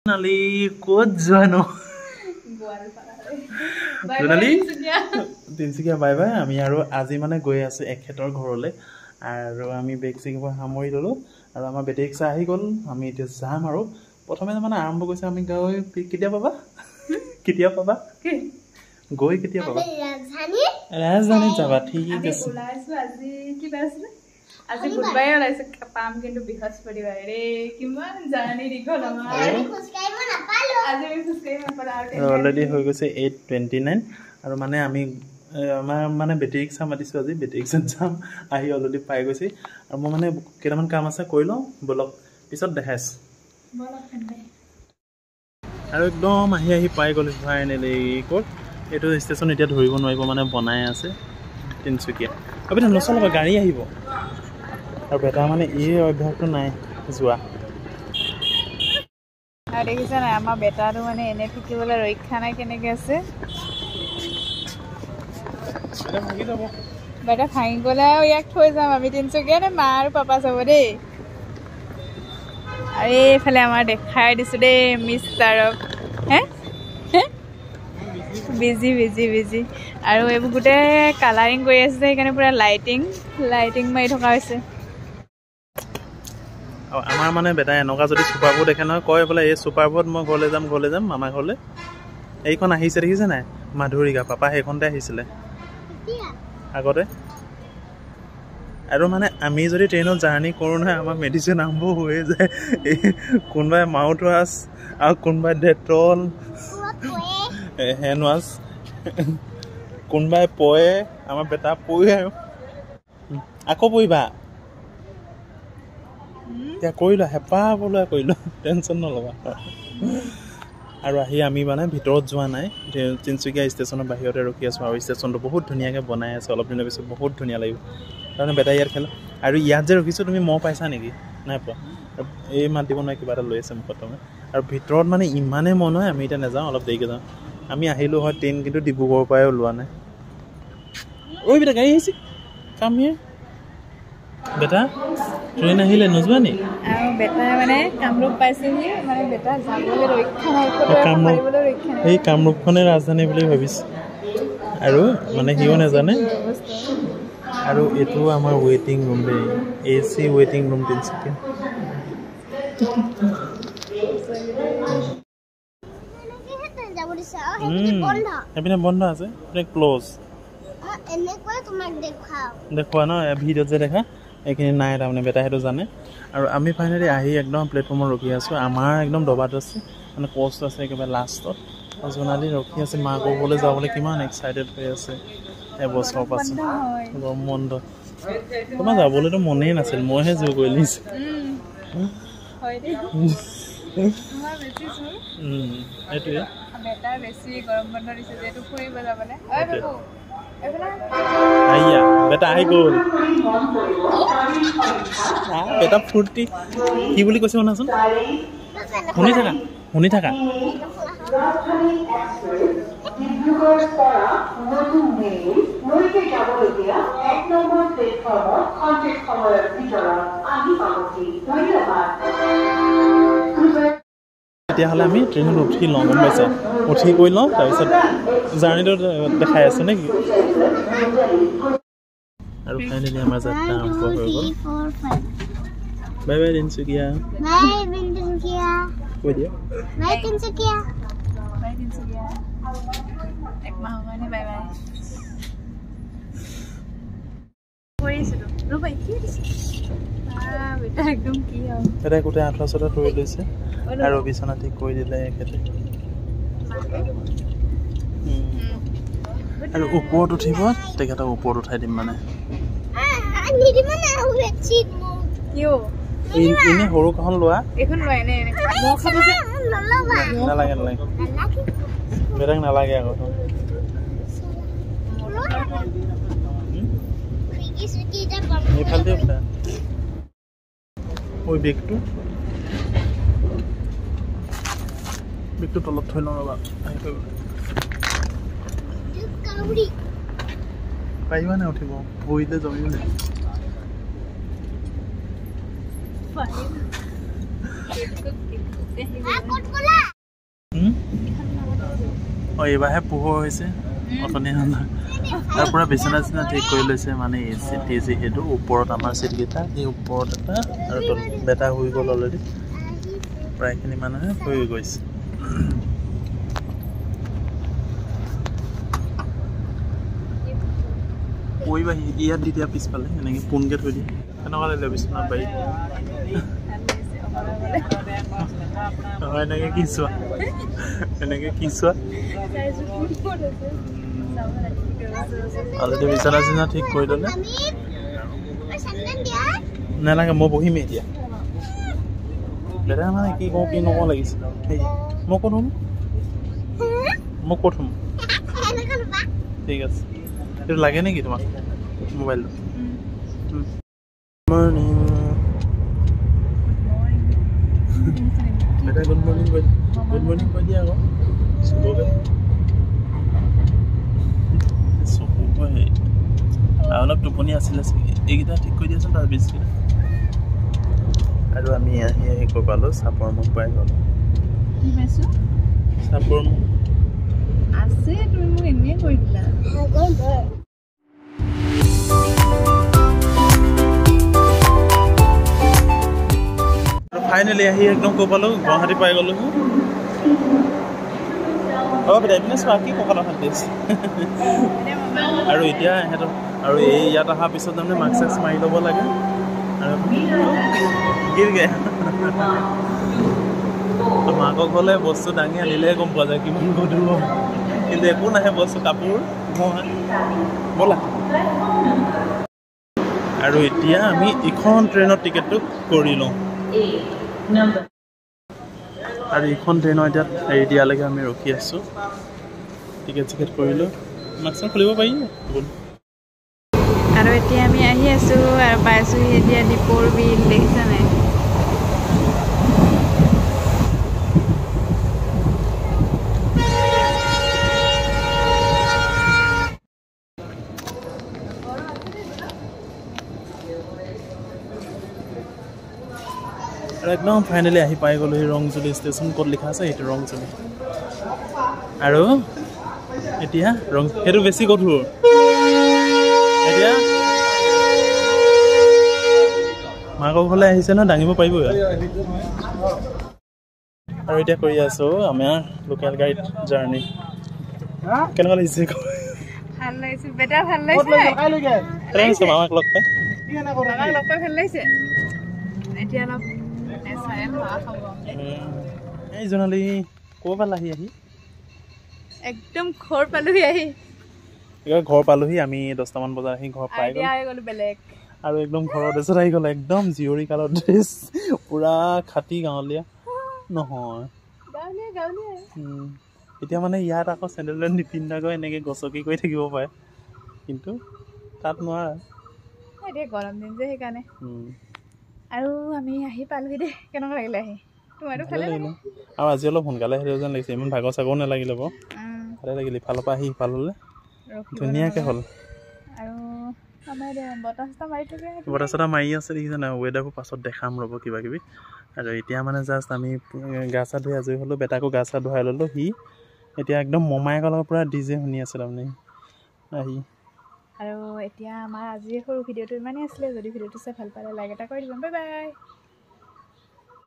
নালি ক'ত যোৱানো Jonali Tinsukia bye bye আমি আৰু আজি মানে গৈ আছো এখেতৰ ঘৰলৈ আৰু আমি বেগ চেগবোৰ সামৰি ল'লো আৰু আমাৰ বেটেৰী ৰিক্সা আহি গ'ল আমি এতিয়া যাম আৰু প্ৰথমে মানে আৰম্ভ কৰিছে আমি গৈ কেতিয়া পাবা গৈ কেতিয়া পাবা ৰাজধানী যাবা ঠিক আছে আজি কি বাছিলে আজি বুধবাৰে ওলাইছে পাম কিন্তু বৃহস্পতিবাৰে ৰে কিমান জাৰ্নি দীঘল আমাৰ আজি খোজকাঢ়িব নাপালো অলৰেডি হৈ গৈছে 8:29 আৰু মানে আমি আমাৰ মানে বেটেৰী ৰিক্সা মাতিছোঁ আজি বেটেৰী ৰিক্সাত যাম আহি অলৰেডি পাই গৈছে আৰু মই মানে কেইটামান কাম আছে কৰি লওঁ বলক পিছত দেখাইছোঁ আৰু একদম আহি পাই গ'লো ফাইনেলি ক'ত এইটো ষ্টেচন এতিয়া ধৰিব নোৱাৰিব মানে বনাই আছে তিনিচুকীয়া আপুনি নচলাব গাড়ী আহিব আৰু বেটা মানে এই অভ্যাসটো নাই যোৱা আৰু দেখিছা নাই আমাৰ বেটাটো মানে এনে থাকিবলৈ ৰক্ষা নাই কেনেকৈ আছে বেটা ভাঙি গ'লে আৰু ইয়াক থৈ যাম আমি তিনিচুকীয়াতে মা আৰু পাপা চাব দেই আৰু এইফালে আমাৰ দেখাই দিছোঁ দেই মিষ্টাৰক বিজি আৰু এইবোৰ গোটেই কালাৰিং কৰি আছে সেইকাৰণে পুৰা লাইটিং মাৰি থকা হৈছে আমাৰ মানে বেটা এনেকুৱা যদি ছুপাৰবোট দেখে নহয় কয় বোলে এই ছুপাৰবোট মই ঘৰলৈ যাম মামাৰ ঘৰলৈ এইখন আহিছে দেখিছে নাই মাধুৰিকা পাপা সেইখনতে আহিছিলে আগতে আৰু মানে আমি যদি ট্ৰেইনত জাৰ্ণি কৰোঁ নহয় আমাৰ মেডিচিন আৰম্ভ হৈ যায় কোনোবাই মাউথ ৱাছ আৰু কোনোবাই ডেটল হেণ্ড ৱাছ কোনোবাই পৰে আমাৰ বেটা পৰি আৰু আকৌ পৰিবা এতিয়া কৰিলোঁ হেঁপাহ পলোৱা কৰিলোঁ টেনশ্যন নল'বা আৰু আহি আমি মানে ভিতৰত যোৱা নাই তিনিচুকীয়া ষ্টেচনৰ বাহিৰতে ৰখি আছোঁ আৰু ষ্টেচনটো বহুত ধুনীয়াকৈ বনাই আছে অলপ দিনৰ পিছত বহুত ধুনীয়া লাগিব তাৰমানে বেটা ইয়াত খেলোঁ আৰু ইয়াত যে ৰখিছোঁ তুমি মহ পাইছা নেকি নাই পোৱা এই মাত দিব নোৱাৰে কিবা এটা লৈ আছে মুখত তুমি আৰু ভিতৰত মানে ইমানেই মন হয় আমি এতিয়া নাযাওঁ অলপ দেৰিকৈ যাওঁ আমি আহিলোঁ হয় ট্ৰেইন কিন্তু ডিব্ৰুগড়ৰ পৰাই ওলোৱা নাই ঐ বেটা গাড়ী আহিছে কাম হিয়ে বেটা ট্ৰেইন আহিলে নোযোৱা নি আৰু বেটা মানে কামৰূপ পাইছেহি মানে বেটা যাবলৈ ৰক্ষা নাই এই কামৰূপখনে ৰাজধানী বুলি ভাবিছোঁ আৰু মানে সিও নাজানে আৰু এইটো আমাৰ ৱেইটিং ৰুম দেই AC ৱেইটিং ৰুম তিনিচুকীয়া এইপিনে বন্ধ আছে ক্ল'জ দেখুওৱা ন ভিডিঅ'ত যে দেখা এইখিনি নাই তাৰমানে বেটা সেইটো জানে আৰু আমি ফাইনেলি আহি একদম প্লেটফৰ্মত ৰখি আছোঁ আমাৰ একদম দবাত আছে মানে কষ্ট আছে একেবাৰে লাষ্টত জোনালী ৰখি আছে মাক ক'বলৈ যাবলৈ কিমান এক্সাইটেড হৈ আছে এবছৰৰ পাছত গৰম বন্ধ তোমাৰ যাবলৈতো মনেই নাছিল মইহে জোৰ কৰি নিছোঁ সেইটোৱে বেটা আহি গ'ল বেটা ফূৰ্তি কি বুলি কৈছে শুনাচোন শুনি থাকা তেতিয়াহ'লে আমি ট্ৰেইনত উঠি লওঁ গম পাইছা উঠি গৈ লওঁ তাৰপিছত জাৰ্ণিটো দেখাই আছো নেকি আৰু ফাইনেলি আমাৰ যাত্ৰা আৰম্ভ হৈ গ'ল বাই বাই তিনিচুকীয়া কৈ দিয়া এটা গোটেই আঁঠুৱা চটা তৰি লৈছে আৰু বিচনা ঠিক কৰি দিলে এখেতে আৰু ওপৰত উঠিব তেখেতক ওপৰত উঠাই দিম মানে এনে সৰু কাখন লোৱা নালাগে বেলেগ নালাগে আকৌ এইফালে উঠা ঐ বেগটো তলত থৈ লওঁ ৰ'বা পাৰিবা নাই উঠিব বহিলে জমিব নাই Aku pulang. অঁ এইবাৰহে পোহৰ হৈছে অথনি তাৰ পৰা বিচনা চিচনা ঠিক কৰি লৈছে মানে এ চি টি চি সেইটো ওপৰত আমাৰ চিটকেইটা এই ওপৰত এটা আৰু বেটা হৈ গ'ল অলৰেডি প্ৰায়খিনি মানুহে হৈ গৈছে কৰিবা ইয়াত দি দিয়া পিছফালে এনেকৈ পোনকৈ থৈ দিয়ে কেনেকুৱা লাগিলে বিচনাত বাৰী এনেকৈ কি চোৱা এনেকৈ কি চোৱা অলৰেডি বিচনা চিচনা ঠিক কৰি ল'লে নালাগে মই বহিমেই এতিয়া বেটা মানে কি কওঁ কি নকওঁ লাগিছে মই ক'ত হ'ম মই ক'ত হ'ম ঠিক আছে এইটো লাগে নেকি তোমাক মোবাইলটো মৰ্ণিং বেটা গুড মৰ্ণিং কৈ দিয়া আকৌ চবকে চকু কয় অলপ টোপনি আছিলে চাগে এইকেইটা ঠিক কৰি দিয়াচোন তাৰ পিছকেইটা আৰু আমি আহি কৈ পালোঁ চাপৰ মুখ পাই গ'লোঁ চাপৰ মুখ আছে তুমি মোক এনেই কৈ দিলা ফাইনেলি আহি একদম কৈ পালোঁ গুৱাহাটী পাই গ'লোঁ অঁ বেটা এইপিনে চোৱা কি কঁকাল শান্তি আছে আৰু এতিয়া ইহঁতৰ আৰু এই ইয়াত অহাৰ পিছত তাৰমানে মাস্ক চাস্ক মাৰি ল'ব লাগে আৰু গিৰগে মাকক হ'লে বস্তু দাঙি আনিলেহে গম পোৱা যায় কিমান গধুৰ কিন্তু একো নাহে বস্তু কাপোৰ ব'লা আৰু এতিয়া আমি ইখন ট্ৰেইনৰ টিকেটটো কৰি লওঁ আৰু ইখন ট্ৰেইনৰ এতিয়া এৰি দিয়ালৈকে আমি ৰখি আছোঁ টিকেট চিকেট কৰিলোঁ মাস্ক খুলিব পাৰি আৰু এতিয়া আমি আহি আছোঁ আৰু পাইছোঁহি এতিয়া দীপৰ বিল দেখিছা নাই আৰু একদম ফাইনেলি আহি পাই গ'লোঁ সেই ৰংজুলি ষ্টেচন ক'ত লিখা আছে সেইটো ৰংজুলি আৰু এতিয়া সেইটো বেছি গধুৰ এতিয়া মাকৰ ঘৰলৈ আহিছে ন দাঙিব পাৰিব আৰু এতিয়া কৰি আছোঁ আমাৰ লোকেল গাড়ীত জাৰ্ণি কেনেকুৱা লাগিছে ভাল লাগিছে বেটা ভাল লাগিছে মামাক লগ পাই ভাল লাগিছে এতিয়া অলপ এই জোনালী ক'ৰ পৰা আহি একদম ঘৰ পালোহি আহি ঘৰ পালোহি আমি 10টামান বজাত আহি ঘৰ পাই গ'লো বেলেগ আৰু একদম ঘৰৰ ড্ৰেছত আহি গ'ল একদম জীয়ৰী কালৰ ড্ৰেছ পূৰা খাটি গাঁৱলীয়া নহয় এতিয়া মানে ইয়াত আকৌ চেণ্ডেল নিপিন্ধাকৈ এনেকৈ গছকি কৰি থাকিব পাৰে কিন্তু তাত নোৱাৰা এতিয়া গৰম দিন যে সেইকাৰণে আৰু আমি আহি পালোহি দেই কেনেকুৱা লাগিলে আহি তোমাৰতো ভালে লাগিলে আৰু আজি অলপ সোনকালে আহিলেও যেন লাগিছে ইমান ভাগৰ চাগৰ নালাগিলে বাৰু ভালে লাগিল ইফালৰ পৰা আহি ইফাললৈ ধুনীয়াকৈ হ'ল আৰু আমাৰ বতাহ চতাহ মাৰি আছে দেখিছে নাই ৱেডাৰবোৰ পাছত দেখাম ৰ'ব কিবা কিবি আৰু এতিয়া মানে জাষ্ট আমি গা চা ধুই আজৰি হ'লোঁ বেটাকো গা চা ধুৱাই ল'লোঁ সি এতিয়া একদম মমায়েকৰ লগত পূৰা ডিজে শুনি আছে তাৰমানে আহি আৰু এতিয়া আমাৰ আজিৰ সৰু ভিডিঅ'টো ইমানেই আছিলে যদি ভিডিঅ'টো চাই ভাল পালে লাইক এটা কৰি দিবা বাই বাই